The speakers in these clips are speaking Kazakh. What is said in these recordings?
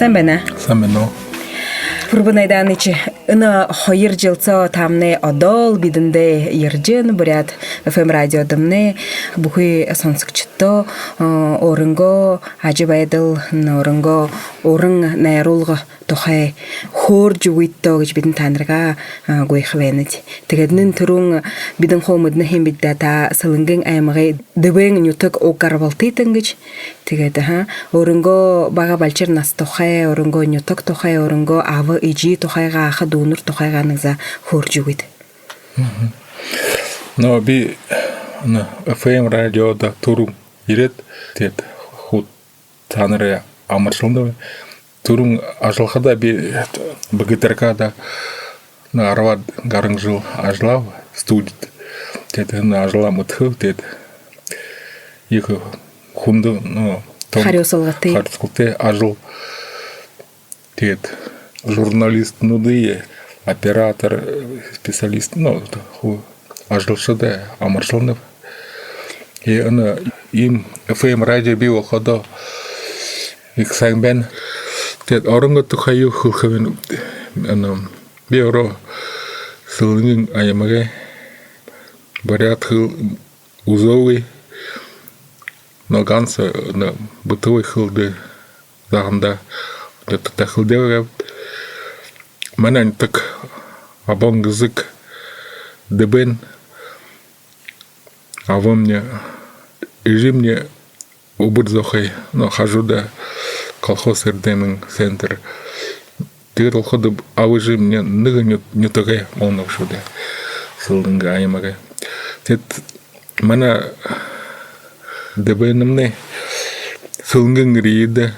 Sen bana. Sen ben o. Пурбанайдан ичи ына хойыр жылца тамне одол бидинде иржин бурят ФМ радиодымне бухи сонсыкчытто орынго ажыбайдыл орынго орын найрулга тохай хор жуитто гэж бидин танырга гойхвенет тэгеднин турун бидин хомудны хем биддата сылынгын аймагы дэбэн нютык окарвалтытын гэж тэгеде орынго бага балчыр нас тохай орынго нютык тохай орынго авы ижи тохайга хадунур тохайга ныза хор жуит. Но би на ФМ радиода турум ирет тет худ таныры амаршылды турум ажылхада би бгтркада на арвад гарың жыл ажлав студит тет на ажлам мытхыл тет екі хунды ну Харёсылгаты ажыл тет журналист нуды оператор специалист ну ажылшыда амаршылды и ана им ФМ радио би оходо иксаңбен тет орынга тухаю хылхывен ана биоро сылынгын аямаге барят хыл узовый но ганса на бытовой хылды загында это хылдега манан так абон язык дебен а во мне мне убырзохай но хожу да колхоз эрдемин центр тырыл ходы авыжи мне ныгы не тагай он шуда сылдынга аймага тет мана дебенымне сылынгын риде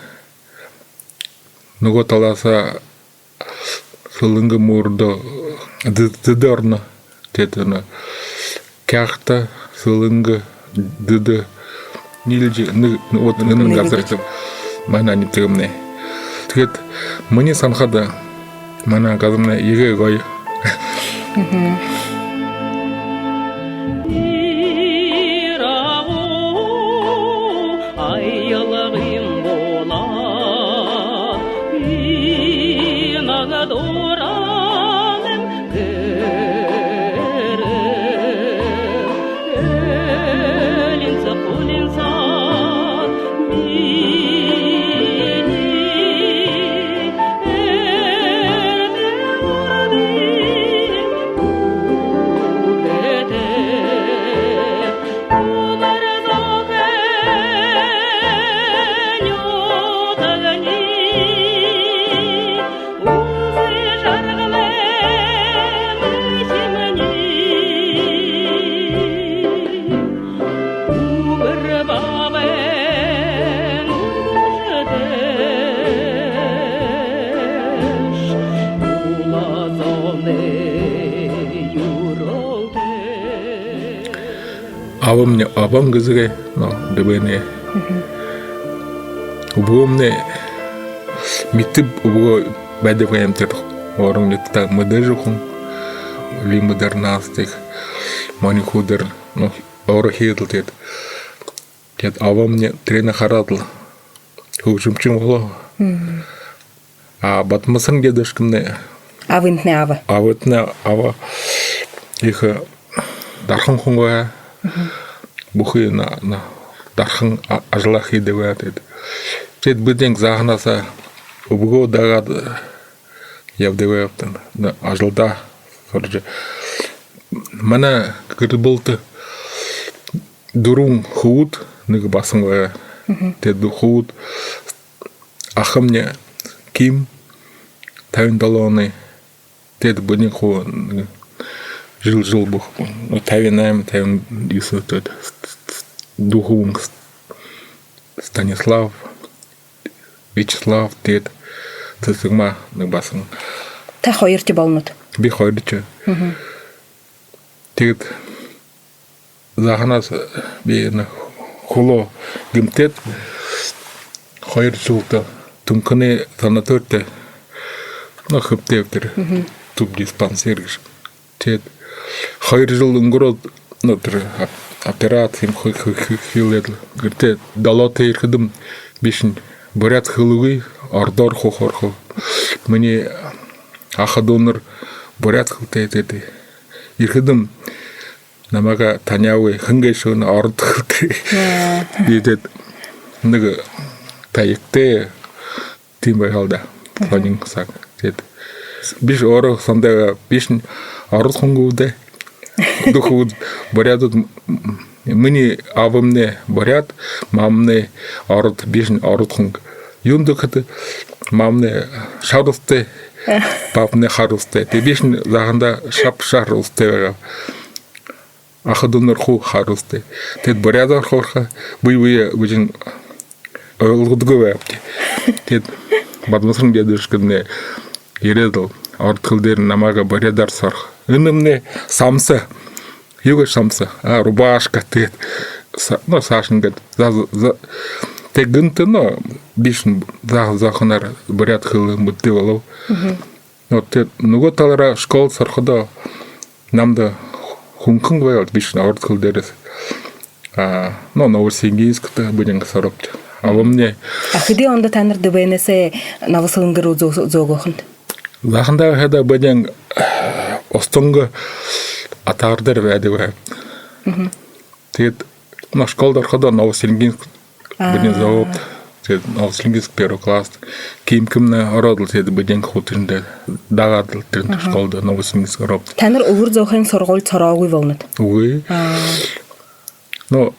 нуго таласа сылынгы мурдо дыдорно тетана кяхта сылынгы дыды нилжи вот нын газыртып мана не тегемне тет мне санхада мана газымна еге гой абам гызыгай но дебене убомне митип убо бадеваем тет орун летта мыдежухун лимдернастик маникудер но орохидл тет абамне трена харатл хужумчим боло а батмасын дедешкне авынтне ава их дархан хунга бухи на дархан ажлахи деват тет биден загнаса убго дагад явдеваптан на ажлда сорже мана кырбылты дурун худ нык басынга тет худ ахамне ким тавиндалоны тет биден ху жил бух но тавинаем тавин юсутет духун Станислав Вячеслав тет цысыгма ныбасын та хойырти болнут би хойрчы тет заханас би на хуло гимтет хойрчулта тумканы санаторте на хыптевтер туп диспансериш тет хойржул унгород нотр операциям хилет гырте далоте ирхидым бишин бурят хылугы ордор хохорхо мне ахадонор бурят хылтайды ирхэдэм намага таняуи хэнгэшүүн орд хылтэй бидэд нэг таягтай тийм байгалда планинг саг тэгэд биш орох сандаа биш орд хунгуудэ духуд бурядууд миний авамне буряд мамне орд биш орд хунг юндөхд мамне шарустэй папне харустэй тэг биш заганда шап шарустэй ахадунор ху харустэй тэг бурядор хорха буй бүжин олгодгоо байвт тэг бадмасын дедушкне ирэдэл орд хэл дээр намага бурядар сарх энэмне самса юга самса рубашка тэг но сашингад тэг гэнтэ но биш заханар бурят хэл мөдөлөө но тэг нөгөө талаараа школ сархадо намда хунхэн байвал биш орд хэл дээрээс но новосибирскт бүжин саропт авамне Ахиди онда танар дэбэнэсэ навсынгэр зөөгөхөнд заханда хада бүжин остонго атаардэр байдаг. Тэгэд на школ дорходо новосибирск бүжин зовоод тэгэд новосибирск первый класс кимкэмнэ ороод тэгэд бүжин хотынд дагаад тэр школд новосибирск ороод танар өвөр зөөхөн сургууль цороогүй волнод. үгүй но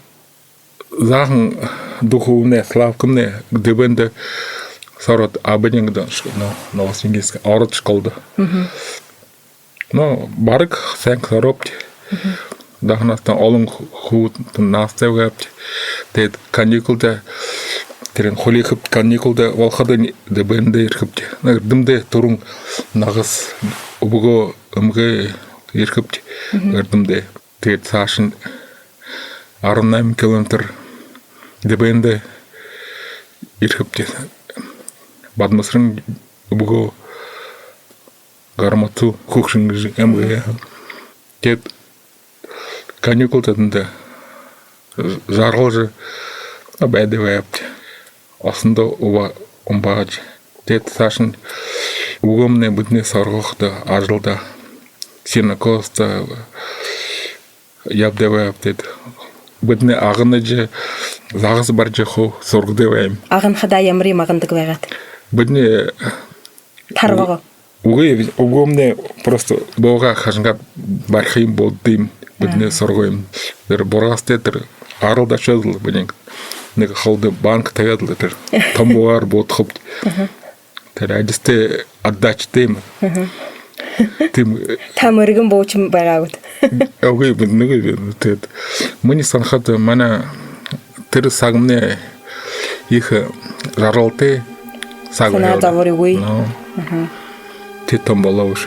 захан духовне славкэмнэ дэбэнд сорот абэнинг новосибирск ороод школд но бараг сэнк сороод дахнастан олон хүүд наастайгапт тэгэд каникулда тэрэн холихып каникулда волхадын дэбэндэ ирхэпт нэрдэмдэ турун нагас обго өмгэ ирхэпт нэрдэмдэ тэгэд цаашин 18 км дэбэндэ ирхэпт бадмасрын обго гармату хухшинг эмгэ тэгэд каникулданд жаргалж байдвэпт осондо умбааж тэгэд цаашин угомны бүдний соргохд ажилда синакоста явдэвэпт бүдний агнаж загас барж хоо сургдэвэм Аган хада ямри магандаг байгаад. бүдний Тарвага. үгүй угомны просто бога хашгат бархим болдым бүдний сургоим тэр бургастай тэр аралда чөдөл бүдний нэг холд банк тэгээд тэр томбоор бодхопт тэр ажистэй аддачтэй тийм Тамэргэн бууч байгаагд. үгүй нэг тэгээд миний санахад манай тэр сагмны их жаргалтай Санаа заваргүй. Тэ томболоош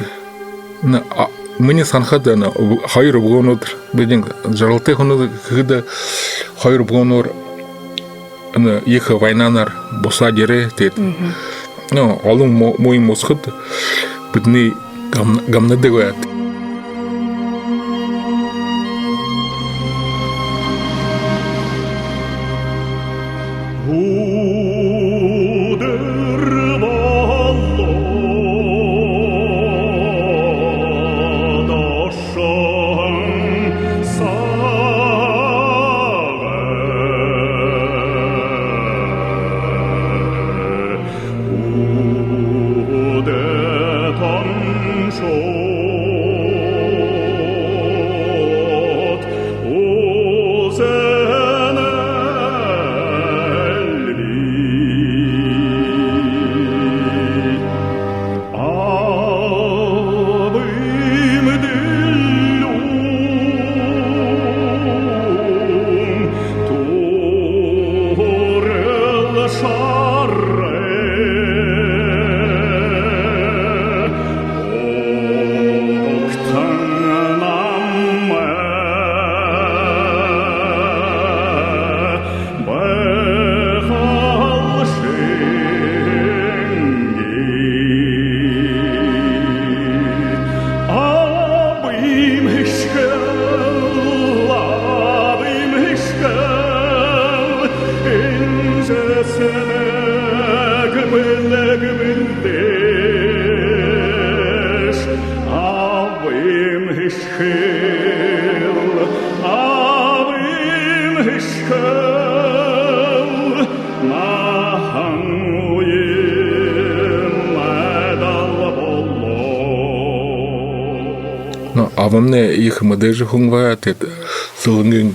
миний санахад хоёр өгөөнүүд бидний жаргалтай хоног хэд хоёр өгөөнөр их войнанаар бусаад ирээ тэгээд но олон мой мосход бидний гамнадаг байд. Show Но авамне их модежи хунгваят, это сылынгын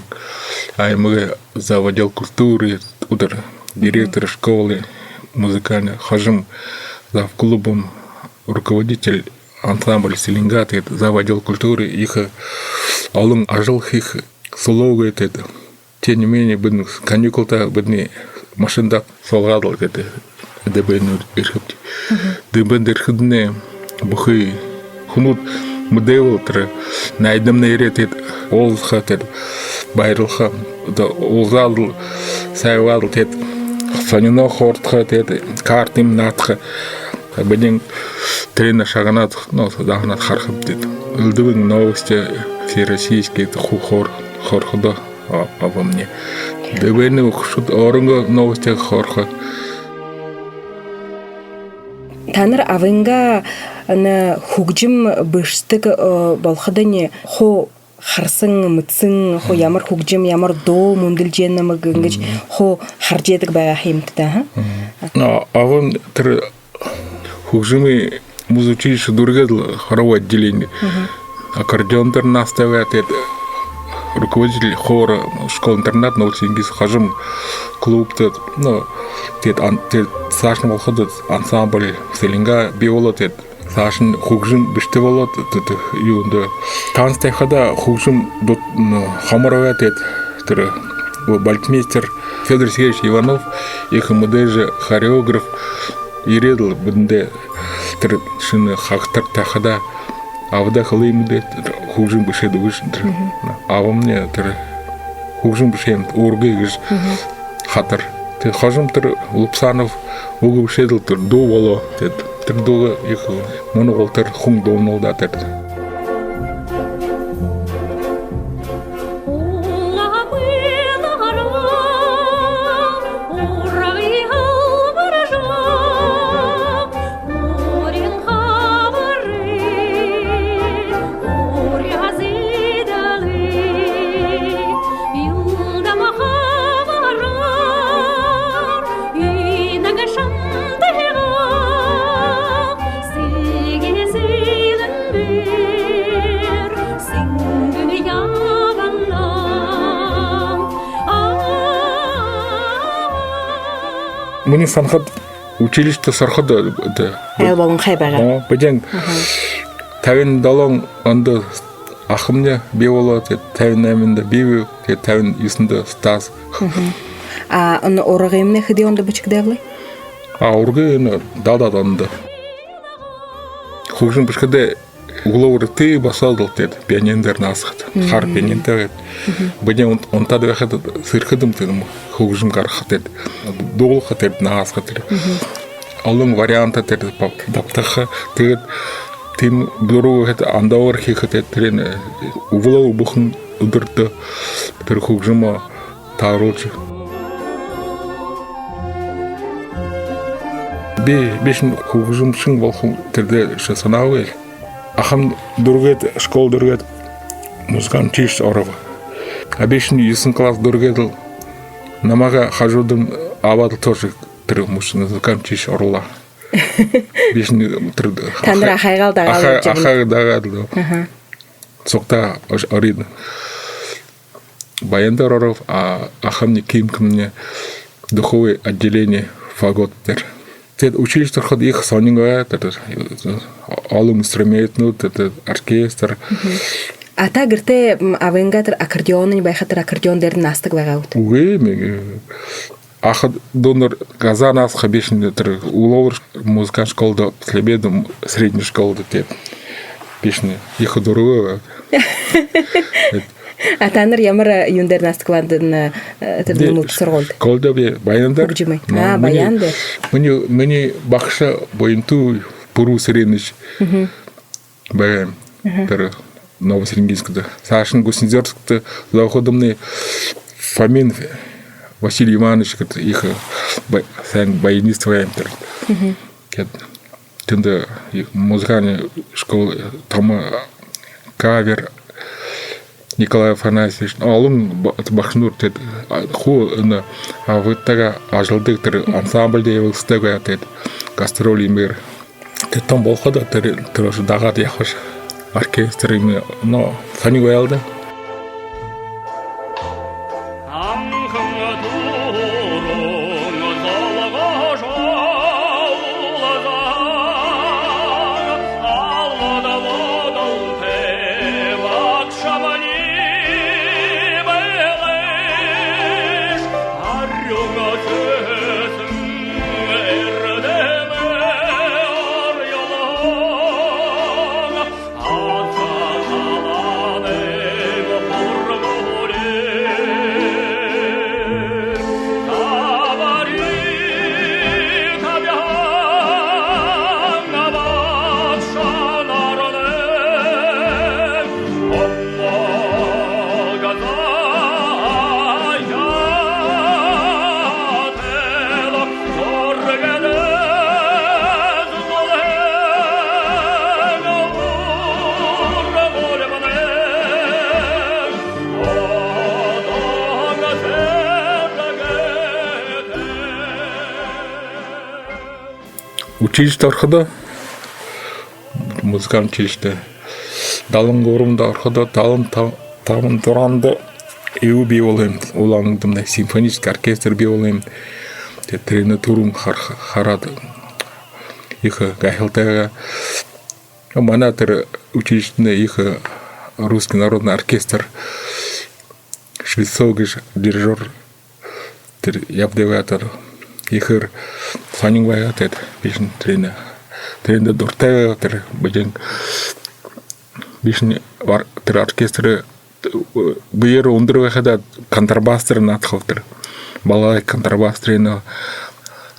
аймы за отдел культуры, удар директор школы музыкальной, хожим за клубом руководитель ансамбля Селенгат, это за отдел культуры, их алым ажыл их суловы, это тем не менее бедны каникулта, бедны машинда солгадыл, это дебен ирхипти, дебен ирхидне бухи хунут модевлтер найдем на ирет олха тет байрлха да олзадл сайвадл тет санино хортха тет картим натха беден тренер шаганат но дахнат хархам тет лдвин новости всероссийские хорхуда обо мне дебен шут орынга новости хорха Таныр авынга на хугжим быштык болхадыне хо харсын мытсын хо ямар хугжим ямар до мундилжен мыгынгыч хо харжедик бага химтда ха авын тр хугжимы музучилище дургедл хоровое отделение аккордеондер наставляет это руководитель хора школ-интернат Новосибирск хожим клуб тет ну тет сашн волходит ансамбль Селенга биоло тет сашн хугжим биште волот тет юнда танцте хада хугжим дот хамаровая тет тер бальтмейстер Федор Сергеевич Иванов их модеже хореограф иредл бунде тер шин хактар тахада авда халимде хугжим бишеду вишндр авамне тер хугжим бишем ургыгыш хатар те хожим тер Лупсанов угу бишедл тер до воло тер до их моногол тер хум донол да тер Мне санхат училище сархада да. Элбалын хайбага. Беден тавин далон анда ахымне бевола тавин наминда беву тавин юсында стас. Он орагымне хиди онда бычкдавлы? Ургы далда. Хугжин бышкаде угловыр ты басалдыл тет пианендер насхат. Хар пианендер. Беден он тады вахат сырхадым тедым хугжин кархатет. Дол хатет насхат. Алым варианта тет даптаха тет тим блуру хат андавар хихатет трен углов бухн удырты тер хугжима тарулчы. Бешін хугжимшин волхум терде шасанауэл. Ахам дургет школ дургет музыкан чиш орова. А бешін юсын класс дургетл намага хажудым авадл тоже тер музыкан чиш орла. Бешін тер Тандра хайгал дагал. Ахар дагал. Сокта орид. Баяндар оров, а ахамни кимкамне духовое отделение фагот тер. Училище ход их сонинга, это алым инструментный, это оркестр. А та герте авенгатер аккордеон не байхатер аккордеон дер настаг вагаут. Угы, ахад донор газа нас хабешин это уловр музыкальная школа слебедом средняя школа это песни их дорого. А танер ямар юндер настакландын это минут сорголд. Колдобе баяндар. А баяндар. Мне бахша боинту пуру среднич. Баян. Тэр Новосибирскда. Сашин Гусинзерскда заходомный Фомин Василий Иванович их баянист воентер. Тында музыкальная школа там кавер Николай Афанасьевич, алым бахнур тет ху на авыттага ажылдык тер ансамбль девилстага тет гастроли мир. Тет там болхада тер дагат яхаш оркестр именно, но фанивелда. Училище орходо, музыкальный училище. Далын горумда орходо, талын туранды еу бей олайым, улаңдымда симфонический оркестр бей олайым. Трені турум харады. Ихы гахилтайға. Мана тір училищене ихы русский народный оркестр. Швецовый дирижер ябдеватор. Ихыр фанинг атет бишин тренде дуртая тер бежен бишин тер оркестры бир ундырвахада контрабастер натховтер балай контрабас трена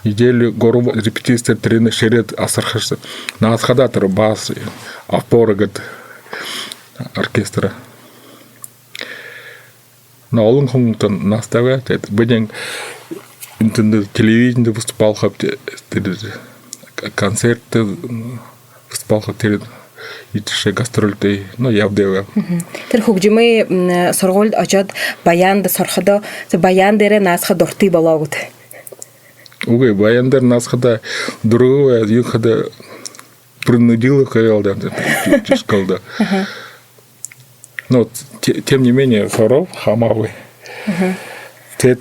неделю гору репетиция трена шерет асархаш натхада тер бас опорагат оркестра на олон хомтон наставят бежен телевидение выступал, концерты выступал, итше гастрольты, но я в деве. Тэр хөгжимээ сургуульд очоод баянд сороходоо баян дээр наасха дуртай болоогд. Уг баян дээр наасхада другое юхада принудило хаялда чешкалда. Но тем не менее хоров хамавы. Тет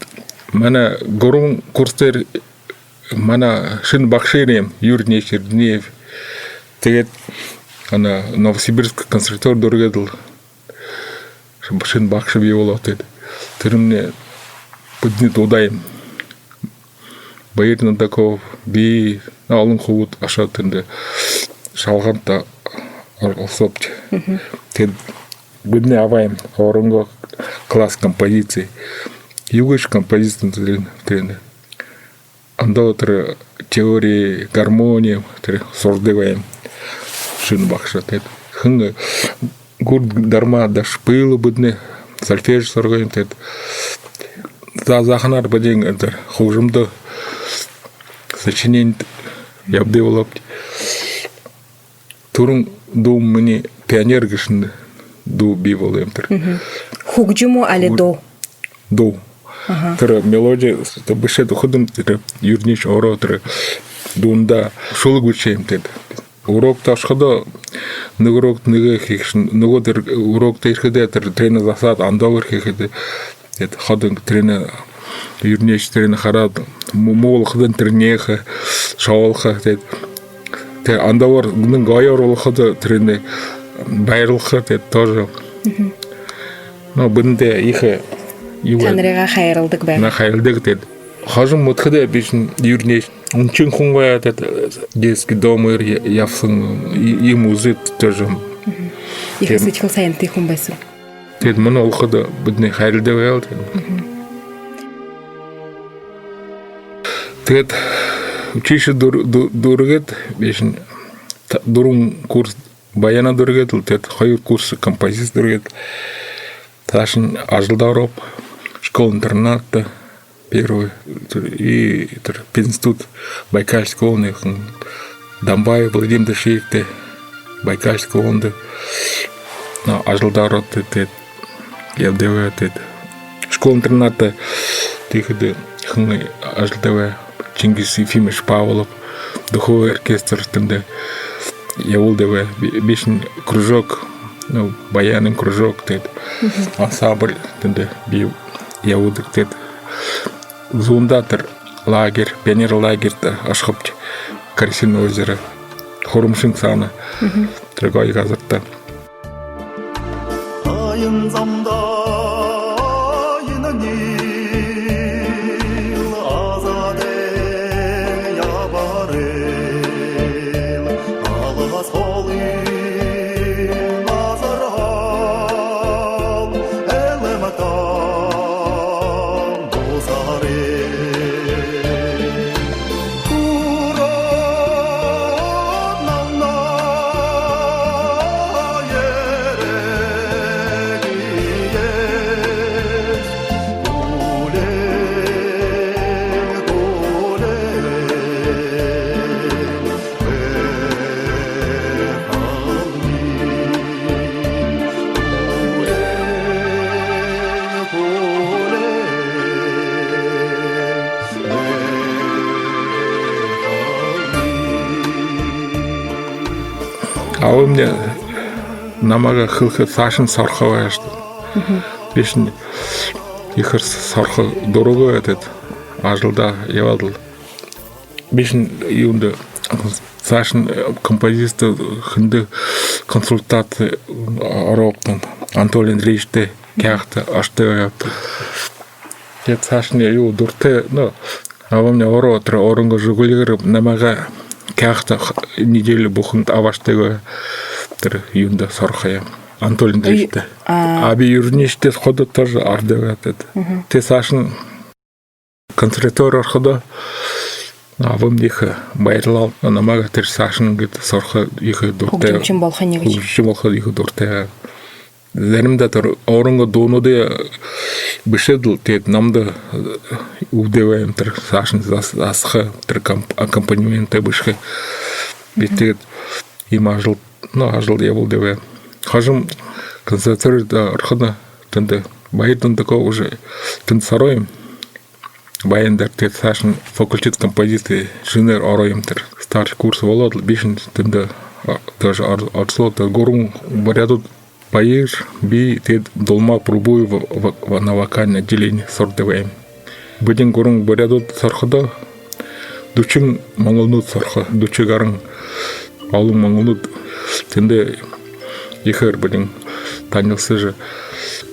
Мана горун курстер мана шин бахшерем Юрий Чернеев. Тегет она Новосибирск консерватор дорогедл. Шин бахшеби его тет. Термне поднит удаем. Байырна таков би алын ховут ашатынды шалганта алсопч. Тет бидне аваем орунго класс композиции. Югыш композиция тренер. Анда теории гармонии сордываем. Шин бахшат. Хынга гурт дарма даш пылы будны сольфеж соргаем тет. За заханар баден это хужимда сочинение ябдеволоп. Турун дум мне пионер гышын ду биволем тер. Хugjumu але до. Тэр мелодия то бешет уходом тэр юрнич оро тэр дунда шулгучем тед урок ташхада нэг урок нэг хийхшин нөгөө тэр урок тэрхэдэ тэр тренер засаад андовер хийхэд тед ходон тренер юрнич тренер хараад муулхдан тэр нэх шоолха тед тэр андовер нэг гоёр болоход тренер байрлах тед тоже но бинде их Танрыга хайралдык бай. На хайралдык дед. Хажым мутхада бишин юрнеш. Унчин хунгая дед детский дом явсын и музык тоже. Их сычхал сайнты хумбайсу. Дед мана улхада бидне хайралдык байл. Дед училище дургет бишин дурун курс баяна дургет дед хайр курс композиция дургет. Ташин ажылдарып школа-интерната первый и институт Байкальской волны Дамбай Владимир Дашиевте Байкальской волны ажылдарып я деве школа-интерната тиходы хны ажылдаве Чингис Ефимович Павлов духовой оркестр тымды Явул деве бишин кружок, ну, баянын кружок дед. Ансамбль тенде би явудык дед. Зундатыр лагерь, пионер лагерьда ашхапч Карасин озеро. Хорумшин саны. Трегай газырта. Ayın zamda yine Nil azade yabarel ağlas olim azarhal elemetan bozarel Kur'an navna А у меня намага хылхы сашын сархава ашты. Бешін ихыр сархы дорого этот. Ажылда явадыл. Бешін юнды сашын композиция хынды консультация ороптан. Анатолий Андреевичте кяхта ашты yaptı. Ет сашын ю дурте, ну, а у меня оротра орынға жүгілгіріп намага кяхта неделю бухнут аваштыгы тыр юнда сархая. Анатолий Андреевичте. Аби юрниште ходы тоже ардыват это. Те сашын консерватория архада. А вам диха байрлал, намага тер сашын гит сарха ихы дурте. Хукчим болхан егич. Хукчим болхан ихы дурте. Зәнімді тұр, орынға доныды бішеділ тет, намды ұвдеваем тұр, сашын асқы тұр аккомпанементі бішкі. Беттегет им ажыл, ну, ажыл ебыл деваем. Хажым консерваторияда арқыда тінді, байырдың дұқа уже тінді сароем. Баяндар тет сашын факультет композиции жинер ароем тұр. Старший курсы болады, бешін тінді даже арсылы, горын барядут Паир, би, тед долма пробую на вокальное отделение сордеваем. Будем горун борядут сархада, дучин манголнут сарха, дучигарың алым манголнут, тенде ихер будем танился же,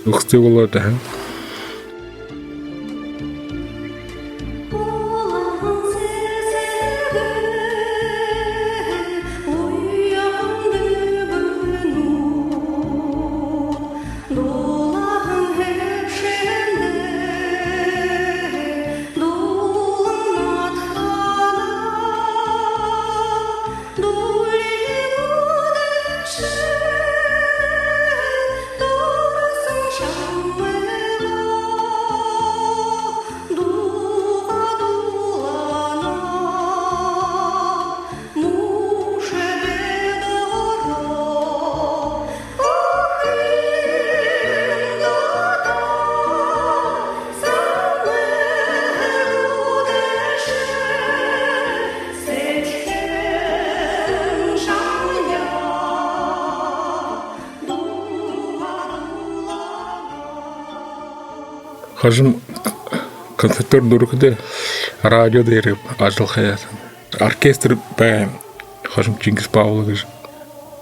ухсты болады. Хажым концерттер дурукде радио дереп ажыл хаят. Оркестр бәйм. Хажым Чингис Павлович.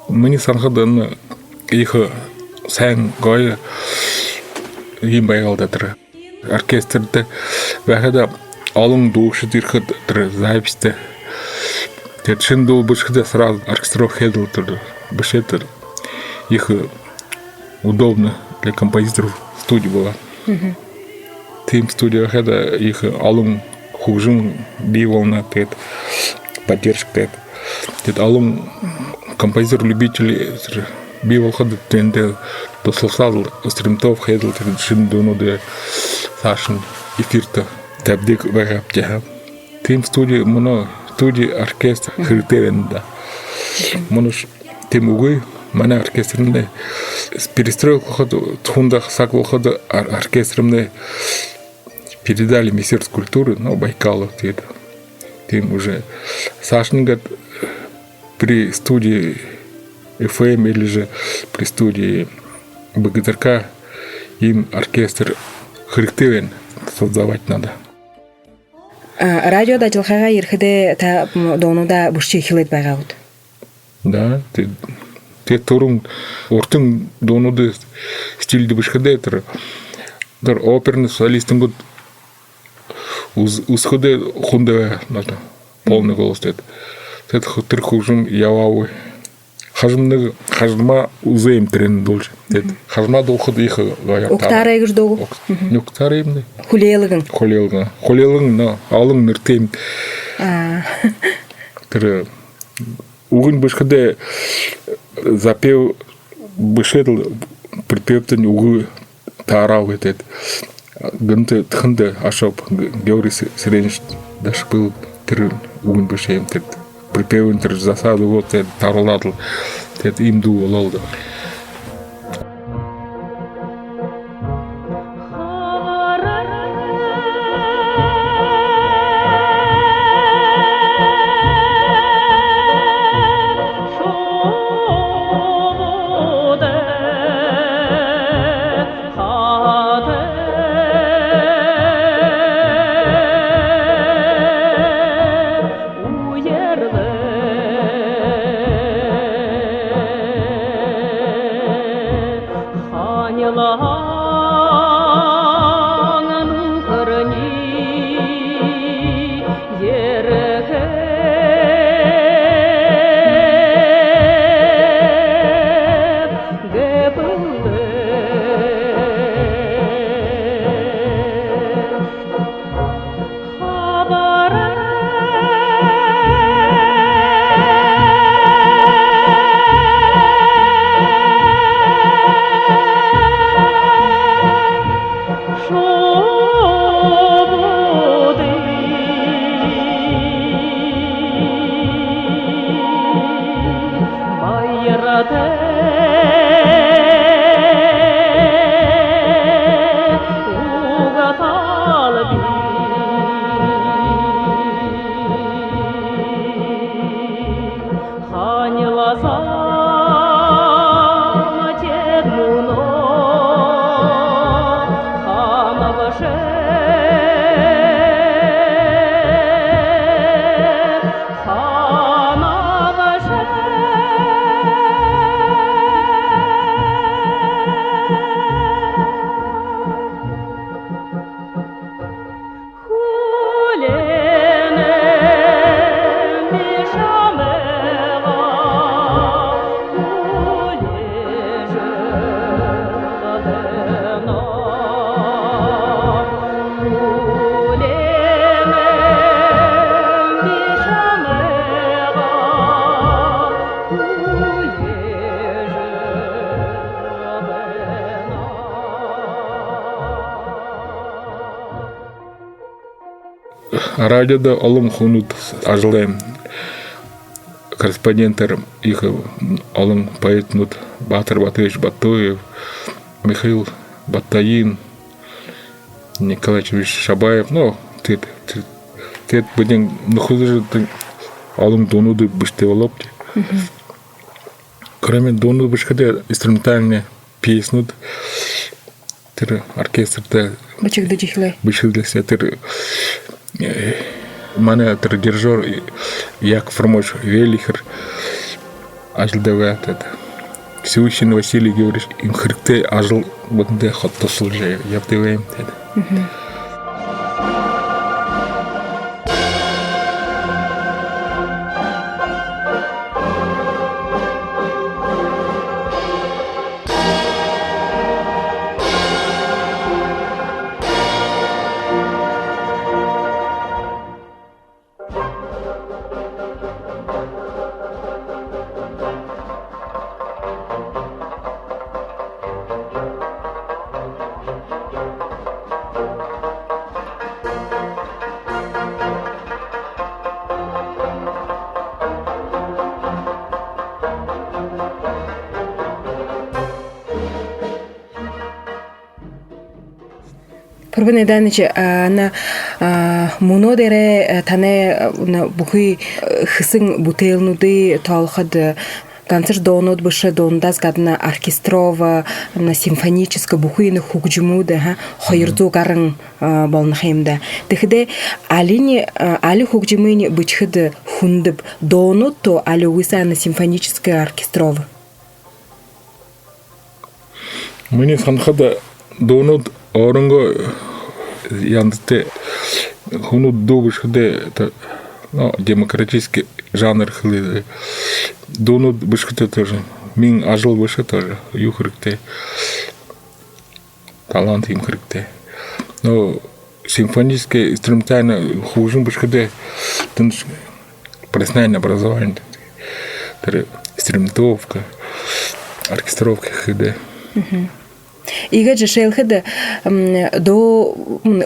Мені санхадын ихы сән гой им байгалда тыр. Оркестрде вәхәдә алың душы дирхы тыр записьте. Тетшин дул бышхыда сразу оркестровка хедл тыр. Бышетыр. Ихы удобно для композиторов студия была. Тим студия хеда их алым хужим биволна тет поддержка тет. Тет алым композитор любители бивол хода тенде дослушал стримтов хедл тет шиндуну де сашин эфирта табдик вагапча. Тим студия моно студия оркестр хритеренда. Монош тим угой мана оркестрне перестройка хода тхунда сакл хода оркестрне передали Министерство культуры, ну, Байкалу, тем уже Сашин говорит, при студии FM или же при студии БГТРК им оркестр хректевен создавать надо. Радиода жылхага ирхиде та донуда бушчи хилет багаут. Да, те турун ортын донуды стильді бішкіде тұр. Дар оперный солистин год усходе хундеве надо полный голос дед. Тет хутыр хужум явауы. Хажма узаем трен дольше. Хажма долхуд их гаяк. Октара егж догу. Октара имне. Хулелыгын. Холелыгын на алың ныртем. Тер угын бышкыде запев бышедл припевтен угы тарау етет. Гынты тхынды ашап георгий сиренш даш был тер угын бышем тет. Припевен тер засаду вот тет тароладл тет им ду ололды. Радиода алым хунут ажлаем корреспонденттер их алым поэт нут Батыр Батыевич Батоев, Михаил Батаин, Николай Шабаев, ну, тет будем нахуй алым донуды быште волопти. Кроме дону бышкаде инструментальные песни, оркестр те Бычык дыжихле. бышкаде тер Мане дирижер Яков Ромович Велихер ажылдават это. Всеущий Василий Георгиевич им хрикте ажыл бунде хоттосыл же яптываем это. Пурбан эданычы на Муно дере тане бухи хысың бутылнуды талхад концерт донод быша дондаз гадна оркестрова на симфоническая бухуины хугжумуда хайрду гарың болнахемда. Тэхде али хугжумыни бычхыды хундып донод то али уиса на симфоническая оркестрова. Мне санхада донод орынго яндыте хунуд добышхыде это демократический жанр хылы. Донод бышхыте тоже. Мин ажыл бышы тоже. Юхрыкте. Талант им хрыкте. Но симфоническое инструментальное хужин бышхыде профессиональное образование. Инструментовка, оркестровка хыде. Иге жешелхыды до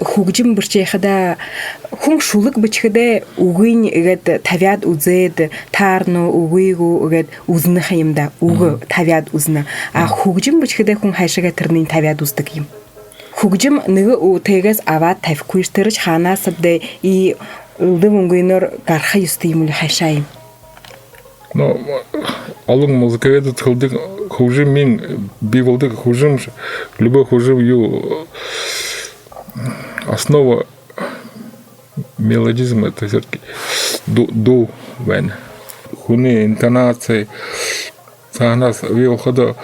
хугжим бирчехада хун шулык бичхеде угын игет тавяд узед тарно угыйгу игет узны хайымда угы тавяд узны а хугжим бичхеде хун хайшыга тырнын тавяд уздыгым хугжим ныгы у тегес ават тавкуйштырыч хана сабде и улдымунгынор гарха юстыймулы хайшайым. Но алың музыковеды тылдық хужим мен бивалдық хужим любой хужим ю основа мелодизма это все-таки до вен хуны интонации сахнас вилхада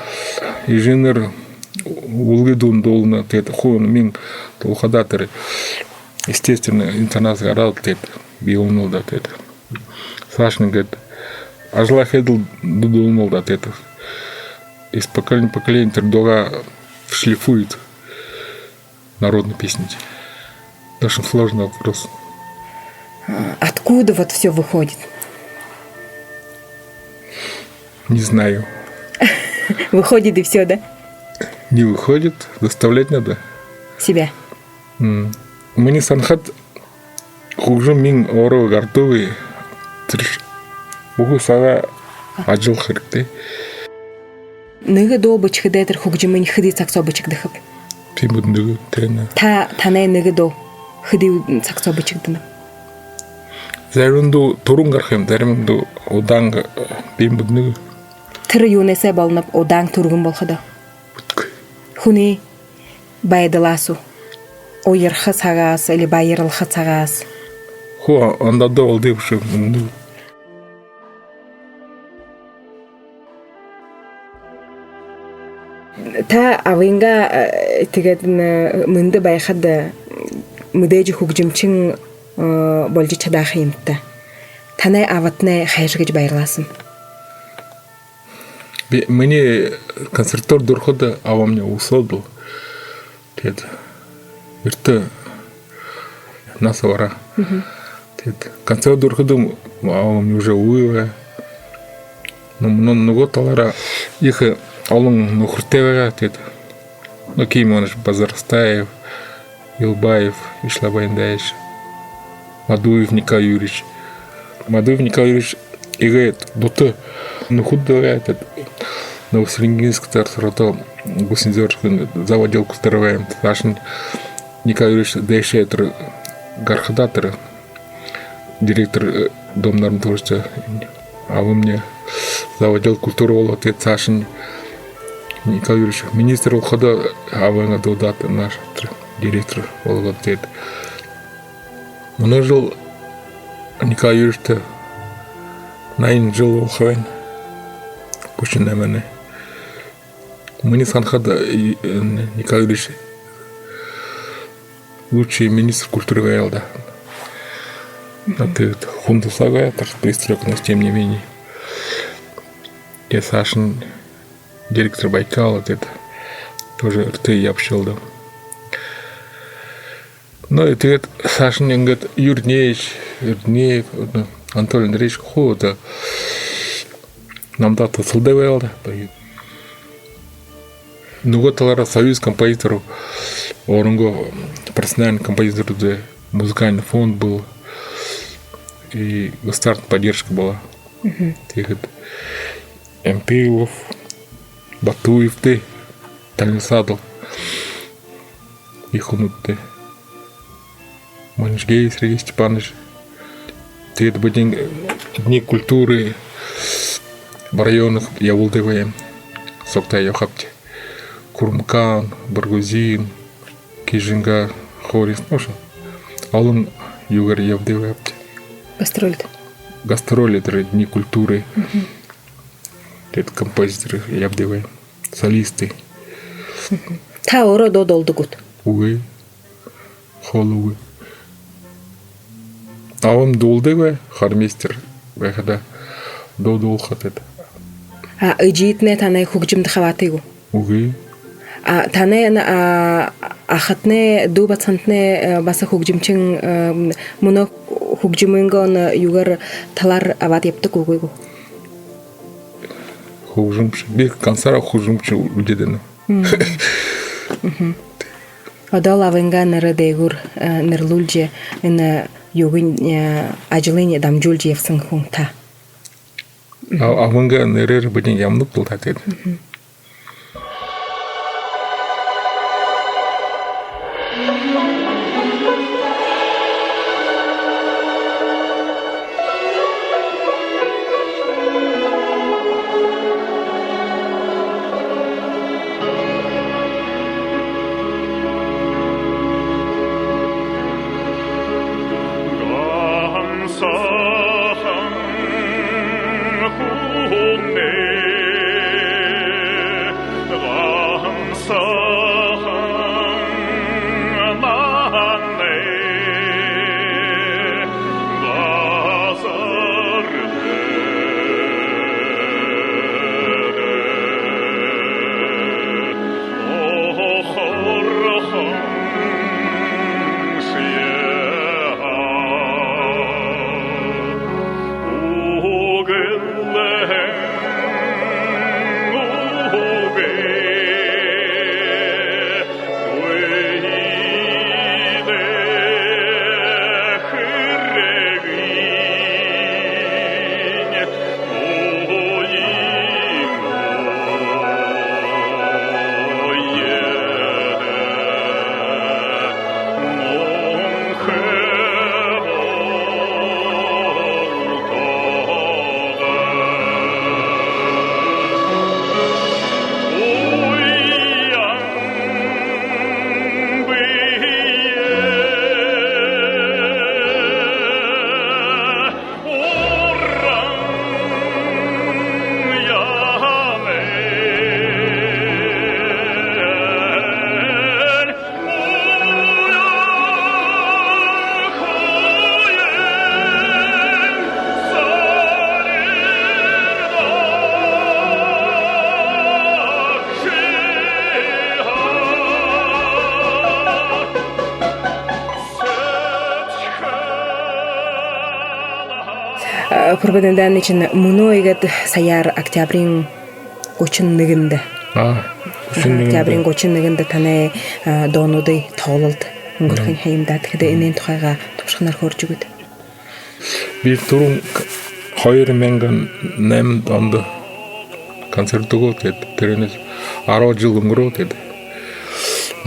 инженер улгидун долна тет хун мен толхадатыр естественно интонация арал тет биомнул да тет Сашный говорит Ажла хедл дудумал от этого. Из поколения в поколение Тердога шлифует народные песни. Очень сложный вопрос. Откуда вот все выходит? Не знаю. Выходит и все, да? Не выходит, доставлять надо. Себя. Мне санхат хуже мин оро гартовый Бугу сага ажыл хырыкты. Ныгы до бычхыдетер хугжимын хыды саксо бычыгдыхып. Пимудныгы тена. Тане ныгы до хыды саксо бычыгдыны. Зарунду турунгархем, зарунду оданга пимудныгы. Тыры юнесе балнап одан тургун болхыда. Хуни байдыласу. Ойырхы сагас или байырылхы сагас. Хо, анда да олды буши. Та авинга тигет мынды байхада мыдэжи хугжимчин болжи чадахимта. Танай аватне хайшгыж байрласын. Мне концерттор дурхода ава мне усоду. Тет. Ирты насавара. Тет. Концерт дурхода ава мне уже уйва. Но много талара их алың нухртевага тет. Но кеймоныш Базарстаев, Илбаев, Ишлабайндаевич, Мадуев Николай Юрьевич. Мадуев Николай Юрьевич играет дуты нухуддага тет. Новосенгинск тарсырото Гусинзерский заводил кустарываем. Сашин Николай Юрьевич Дейшетер Гархадатер, директор Дом народного творчества. А вы мне заводил культуру ответ Сашин Николай Юрьевич, министр ухода, а вы на дата наш директор ответ. Множил Николай Юрьевич найн жил ухвен. Пусть на мене. Мне санхада Николай Юрьевич лучший министр культуры Вайлда. Это хунду сага, так пристрелка, но тем не менее. Я Сашин, директор Байкала, это тоже РТ я общал, да. Ну, это Сашин, говорит, Юрнеевич, Анатолий Андреевич, это нам дата Сылдевел, да. Ну, вот союз композиторов, Орунго, профессиональный композитор, да, музыкальный фонд был. И государственная поддержка была. Эмпилов, Батуев, ты, Тальнисадов, Ихунут, ты. Манжгей Сергей Степанович. Тед будем дни культуры в районах я волдываем. Сокта я хапте. Курмкан, Баргузин, Кижинга, Хорис, ну что. Алын югар я вдываем. Гастроли, это дни культуры. Это композиторы я вдываем. Солисты. Та ора додолдугут. Увы. Холувы. А он долдывай, хармистер. Выхода. Додол хатет. Ыжитне тане хугжимды хаватыгу. Увы. Тане ахатне дубацантне баса хугжимчин муно хугжимынгон югар талар ават ептик угуйгу. Хужумчи. Бек консара хужумчи удедена. Одол авенга нердегур нерлулже ин югин ажлыне дамжулже евсын хунта. А ванга нерер будем ямнук платит. Пурбадандан için муно игет саяр октябрин гочин нэгэнде. Октябрин гочин нэгэнде таны доонуудыг тоололд өнгөрөх хаимдаа тэгэхдээ энэний тухайга төвшгнөр хөрж өгöd. Би түрүүн 2008 онд концерт өгөөд тэрнээс 10 жил өнгөрөөд тэгээд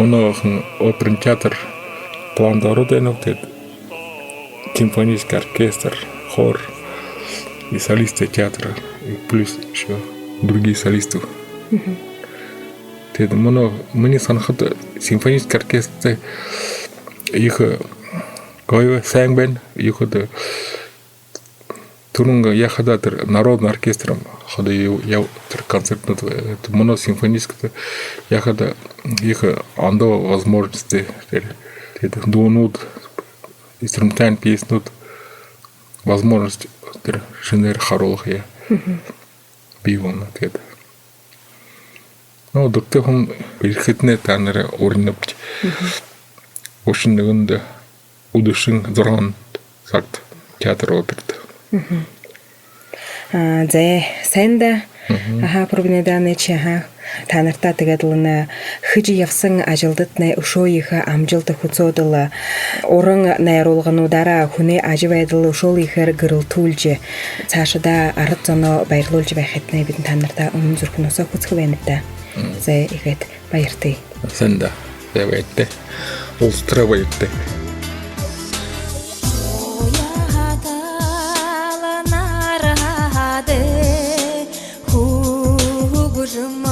мөнөөхөн оперн театр планд ороод байна тэгээд симфонический оркестр, хор и солисты театра, и плюс еще другие солисты. Тэгээд мне санахад симфонический оркестр их гойва сангбен их турунга я хода народным оркестром хода я концертный моно симфонический я хода их андо возможности дунут инструментальный песню возможность женер хоролох я бивон ответ. Ну доктор он перехитне танера орнопт. Очень негонда удушин зран сакт театр оперт. Зэ сэнда пробинедан чи танарта тэгээд л хэж явсан ажилдад өшөөийнхээ амжилт хөцөөдөл уран найруулгануудаараа хүний аж байдал өшөөлийнхээр гэрэлтүүлж цаашдаа ард зоноо баярлуулж байхад бид танарта өмнө зүрхнөөсөө хүсэх байна да. Зэ ихэд баяртай. Сэнда. Давайте. Устраивайте. Боже мой.